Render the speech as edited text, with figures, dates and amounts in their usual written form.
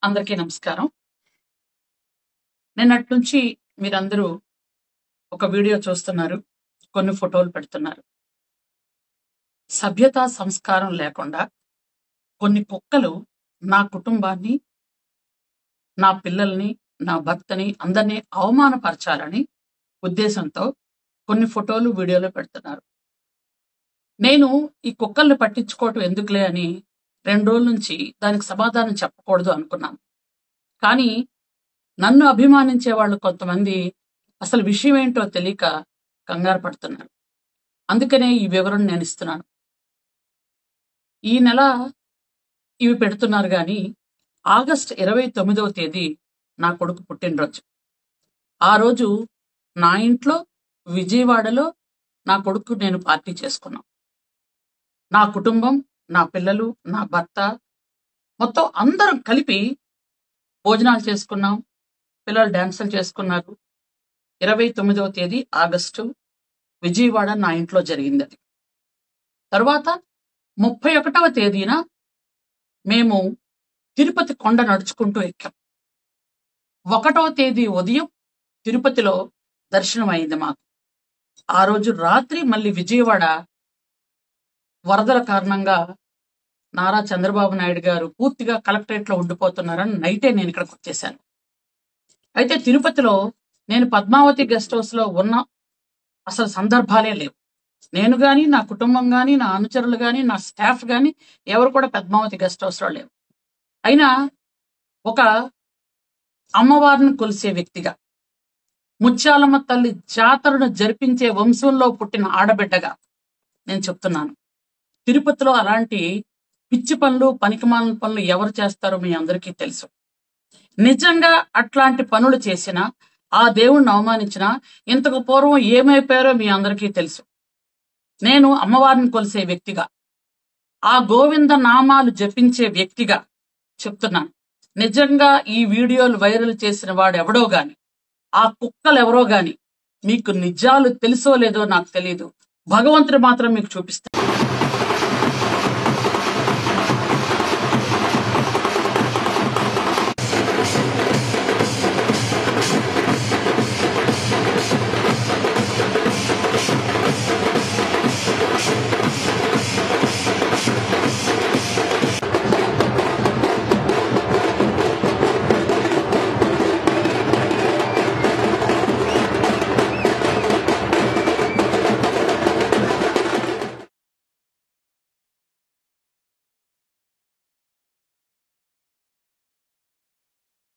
అందరికీ నమస్కారం. నిన్నటి నుంచి మీరందరూ ఒక వీడియో చూస్తున్నారు. కొన్ని ఫోటోలు పెడుతున్నారు. సభ్యత, సంస్కారం లేకుండా కొన్ని కుక్కలు నా కుటుంబాన్ని, నా పిల్లల్ని, నా భర్తని అందరినీ అవమానపరచాలని ఉద్దేశంతో కొన్ని ఫోటోలు, వీడియోలు పెడుతున్నారు. నేను ఈ కుక్కల్ని పట్టించుకోవటం ఎందుకులే అని 2 రోజుల నుంచి దానికి సమాధానం చెప్పకూడదు అనుకున్నాను. కానీ నన్ను అభిమానించే వాళ్ళు కొంతమంది అసలు విషయం ఏంటో తెలియక కంగారు పడుతున్నారు. అందుకనే ఈ వివరణ నేను ఇస్తున్నాను. ఈ నెల ఇవి పెడుతున్నారు కానీ ఆగస్టు 29వ తేదీ నా కొడుకు పుట్టినరోజు. ఆ రోజు నా ఇంట్లో విజయవాడలో నా కొడుకు నేను పార్టీ చేసుకున్నాం. నా కుటుంబం, నా పిల్లలు, నా భర్త మొత్తం అందరం కలిపి భోజనాలు చేసుకున్నాం. పిల్లలు డాన్సులు చేసుకున్నారు. 29వ తేదీ ఆగస్టు విజయవాడ నా ఇంట్లో జరిగింది అది. తర్వాత 31వ తేదీన మేము తిరుపతి కొండ నడుచుకుంటూ ఎక్కాం. 1వ తేదీ ఉదయం తిరుపతిలో దర్శనం అయింది మాకు. ఆ రోజు రాత్రి మళ్ళీ విజయవాడ వరదల కారణంగా నారా చంద్రబాబు నాయుడు గారు పూర్తిగా కలెక్టరేట్ లో ఉండిపోతున్నారని నైటే నేను ఇక్కడికి వచ్చేసాను. అయితే తిరుపతిలో నేను పద్మావతి గెస్ట్ హౌస్ లో ఉన్న అసలు సందర్భాలే లేవు. నేను గాని, నా కుటుంబం గాని, నా అనుచరులు గాని, నా స్టాఫ్ గాని ఎవరు కూడా పద్మావతి గెస్ట్ హౌస్ లో లేవు. అయినా ఒక అమ్మవారిని కొలిసే వ్యక్తిగా, ముత్యాలమ్మ తల్లి జాతరను జరిపించే వంశంలో పుట్టిన ఆడబిడ్డగా నేను చెప్తున్నాను. తిరుపతిలో అలాంటి పిచ్చి పనులు, పనికిమాలిన పనులు ఎవరు చేస్తారో మీ అందరికీ తెలుసు. నిజంగా అట్లాంటి పనులు చేసినా, ఆ దేవుణ్ణి అవమానించినా ఇంతకు పూర్వం ఏమైపోయారో మీ అందరికీ తెలుసు. నేను అమ్మవారిని కొలిసే వ్యక్తిగా, ఆ గోవింద నామాలు జపించే వ్యక్తిగా చెప్తున్నాను. నిజంగా ఈ వీడియోలు వైరల్ చేసిన వాడు ఎవడో గాని, ఆ కుక్కలు ఎవరో గాని మీకు నిజాలు తెలుసో లేదో నాకు తెలియదు. భగవంతుడు మాత్రం మీకు చూపిస్తాడు.